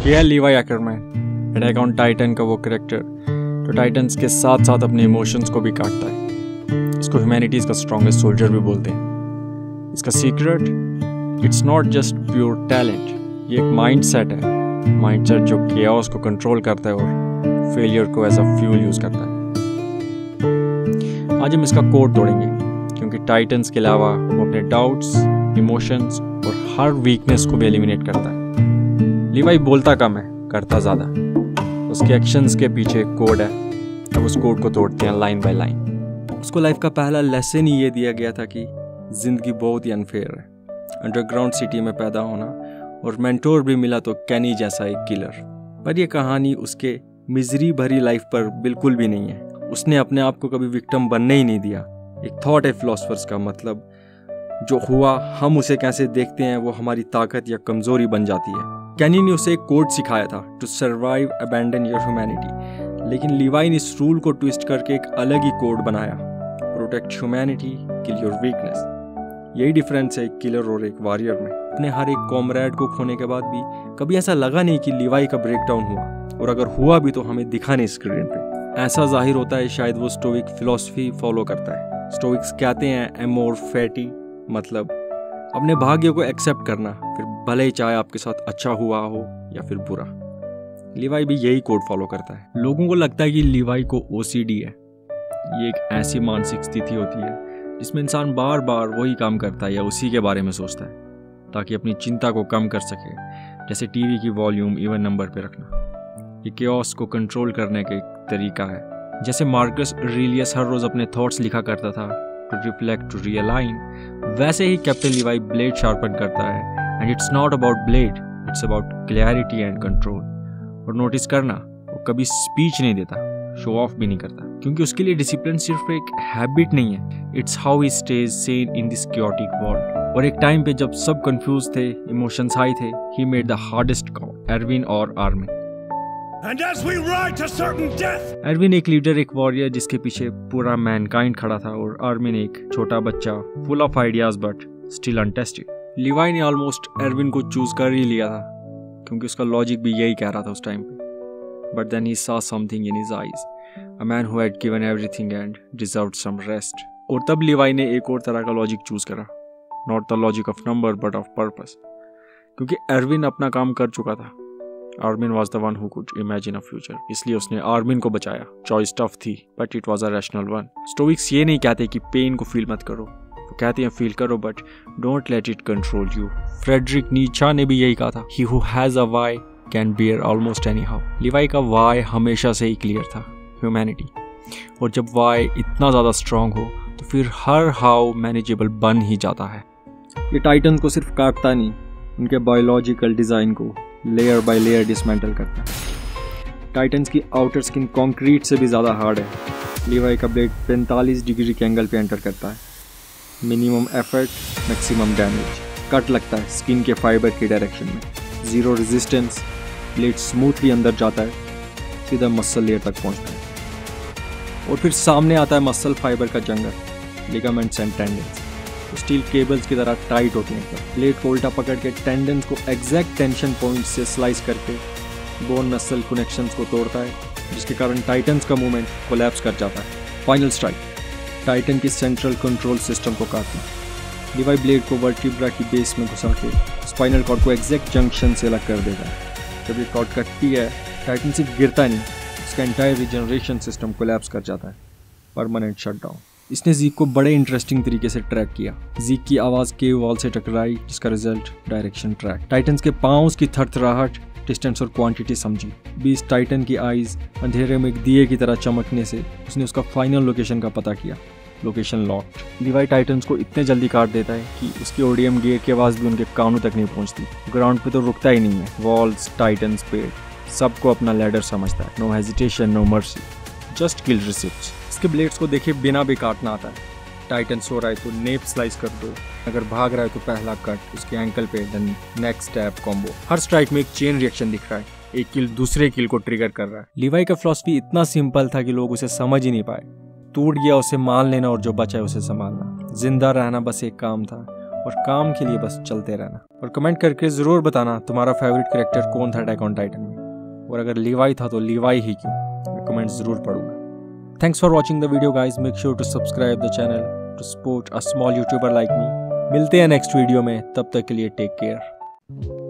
ये है लीवाई एक्करमैन, attack on Titan का वो कैरेक्टर जो टाइटन्स के साथ साथ अपने इमोशंस को भी काटता है। इसको ह्यूमैनिटीज़ का स्ट्रॉन्गेस्ट सोल्जर भी बोलते हैं। इसका secret, it's not just pure talent, ये एक माइंडसेट है। माइंडसेट जो केओस को कंट्रोल करता है और फेलियर को एज अ फ्यूल यूज़ करता है। आज हम इसका कोड तोड़ेंगे क्योंकि टाइटन्स के अलावा वो अपने डाउट्स, इमोशंस और हर वीकनेस को भी एलिमिनेट करता है। लीवाई बोलता कम है, करता ज़्यादा। उसके एक्शंस के पीछे एक कोड है। अब उस कोड को तोड़ते हैं लाइन बाय लाइन। उसको लाइफ का पहला लेसन ही ये दिया गया था कि ज़िंदगी बहुत ही अनफेयर है। अंडरग्राउंड सिटी में पैदा होना और मेंटोर भी मिला तो कैनी जैसा एक किलर। पर यह कहानी उसके मिजरी भरी लाइफ पर बिल्कुल भी नहीं है। उसने अपने आप को कभी विक्टिम बनने ही नहीं दिया। एक थॉट है फिलोसफर्स का, मतलब जो हुआ हम उसे कैसे देखते हैं वो हमारी ताकत या कमजोरी बन जाती है। कैनी ने उसे एक कोड सिखाया था, to survive abandon your humanity. लेकिन लीवाई ने इस रूल को ट्विस्ट करके एक अलग ही कोड बनाया, protect humanity, kill your weakness. यही डिफरेंस है एक किलर और एक वॉरियर में। अपने हर एक कॉमरेड को खोने के बाद भी कभी ऐसा लगा नहीं कि लीवाई का ब्रेकडाउन हुआ, और अगर हुआ भी तो हमें दिखा नहीं स्क्रीन पे। ऐसा जाहिर होता है शायद वो स्टोइक फिलॉसफी फॉलो करता है। स्टोइक्स कहते हैं एमोर फैटी, मतलब अपने भाग्य को एक्सेप्ट करना, फिर भले ही चाहे आपके साथ अच्छा हुआ हो या फिर बुरा। लीवाई भी यही कोड फॉलो करता है। लोगों को लगता है कि लीवाई को ओसीडी है। ये एक ऐसी मानसिक स्थिति होती है जिसमें इंसान बार बार वही काम करता है या उसी के बारे में सोचता है ताकि अपनी चिंता को कम कर सके, जैसे टीवी की वॉल्यूम इवन नंबर पे रखना। ये केओस को कंट्रोल करने का एक तरीका है। जैसे मार्कस ऑरेलियस हर रोज अपने थॉट्स लिखा करता था, टू रिफ्लेक्ट, टू रियलाइन, वैसे ही कैप्टन लीवाई ब्लेड शार्पन करता है। And it's not about blade, it's about clarity and control. और नोटिस करना, वो कभी स्पीच नहीं देता, शो ऑफ भी नहीं करता, क्योंकि उसके लिए डिसिप्लिन सिर्फ एक हैबिट नहीं है, it's how he stage Sen in this chaotic world. और एक टाइम पे जब सब कंफ्यूज थे, इमोशंस हाई थे, he made the hardest call, Erwin और Armin. And as we ride to certain death. Erwin एक लीडर, एक वॉरियर जिसके पीछे पूरा मैनकाइंड खड़ा था, और आर्मिन एक छोटा बच्चा full of ideas but still untested. लीवाई ने ऑलमोस्ट एरविन को चूज कर ही लिया था क्योंकि उसका लॉजिक भी यही कह रहा था उस टाइम पे। But then he saw something in his eyes, a man who had given everything and deserved some rest. और तब लीवाई ने एक और तरह का लॉजिक चूज करा, not the logic of number but of purpose. क्योंकि एरविन अपना काम कर चुका था, Armin was the one who could imagine a future, इसलिए उसने आर्मिन को बचाया। चॉइस टफ थी but it was a rational one. Stoics ये नहीं कहते कि पेन को फील मत करो, वो कहते हैं फील करो but don't let it control you. Friedrich Nietzsche ने भी यही कहा था, he who has a why can bear almost any how. Levi का व्हाई हमेशा से ही क्लियर था, ह्यूमैनिटी। और जब व्हाई इतना ज़्यादा स्ट्रांग हो तो फिर हर हाउ मैनेजेबल बन ही जाता है। ये टाइटन को सिर्फ काटता नहीं, उनके बायोलॉजिकल डिज़ाइन को लेयर बाय लेयर डिसमेंटल करता है। टाइटन्स की आउटर स्किन कंक्रीट से भी ज़्यादा हार्ड है। लीवाई का ब्लेड 45 डिग्री के एंगल पे एंटर करता है। Minimum effort, maximum damage. Cut लगता है स्किन के फाइबर की डायरेक्शन में, ज़ीरो रेजिस्टेंस। ब्लेड स्मूथली अंदर जाता है, सीधा मसल लेयर तक पहुंचता है। और फिर सामने आता है मसल फाइबर का जंगल, ligaments and tendons. Steel cables की तरह टाइट होती हैं। ब्लेड को उल्टा पकड़ के टेंडन्स को एग्जैक्ट टेंशन पॉइंट से स्लाइस करके बोन मसल कनेक्शंस को तोड़ता है, जिसके कारण टाइटन्स का मूवमेंट कोलैप्स कर जाता है। फाइनल स्ट्राइक, टाइटन की सेंट्रल कंट्रोल सिस्टम को काटना। लीवाई ब्लेड को वर्टिब्रा की बेस में घुसा के स्पाइनल कॉर्ड को एग्जैक्ट जंक्शन से अलग कर देता है। जब ये कॉर्ड कटती है, टाइटन सिर्फ गिरता नहीं, इसका एंटायर रिजनरेशन सिस्टम कोलैप्स कर जाता है, परमानेंट शटडाउन। इसने ज़ीक को बड़े इंटरेस्टिंग तरीके से ट्रैक किया। ज़ीक की आवाज़ केव वॉल से टकराई, जिसका रिजल्ट डायरेक्शन ट्रैक। टाइटन्स के पाँव की थरथराहट, डिस्टेंस और क्वांटिटी समझी। बीस टाइटन की आईज अंधेरे में एक दिए की तरह चमकने से उसने उसका फाइनल लोकेशन का पता किया, लोकेशन लॉक्ड। लीवाई टाइटन्स को इतने जल्दी काट देता है कि उसकी ओडियम गियर की आवाज़ भी उनके कानों तक नहीं पहुंचती। ग्राउंड पे तो रुकता ही नहीं है। वॉल्स, टाइटन्स, पेड़, सबको अपना लैडर समझता है। No hesitation, no mercy, just kill receipts. इसके ब्लेड्स को देखे बिना भी काटना आता है। टाइटन सो रहा है तो नेप स्लाइस कर दो, अगर भाग रहा है तो पहला कट, उसके एंकल पे देन नेक्स्ट स्टैब कॉम्बो। हर स्ट्राइक में एक चेन रिएक्शन दिख रहा है, एक किल दूसरे किल को ट्रिगर कर रहा है। लीवाई का फिलॉसफी इतना सिंपल था कि लोग उसे समझ ही नहीं पाए। टूट गया उसे मान लेना और जो बचा है उसे संभालना। जिंदा रहना बस एक काम था और काम के लिए बस चलते रहना। और कमेंट करके ज़रूर बताना तुम्हारा फेवरेट कैरेक्टर कौन था अटैक ऑन टाइटन में, और अगर लीवाई था तो लीवाई ही क्यों, मैं कमेंट ज़रूर पढ़ूंगा। Thanks for watching the video guys, make sure to subscribe the channel to support a small YouTuber like me. मिलते हैं नेक्स्ट वीडियो में, तब तक के लिए टेक केयर।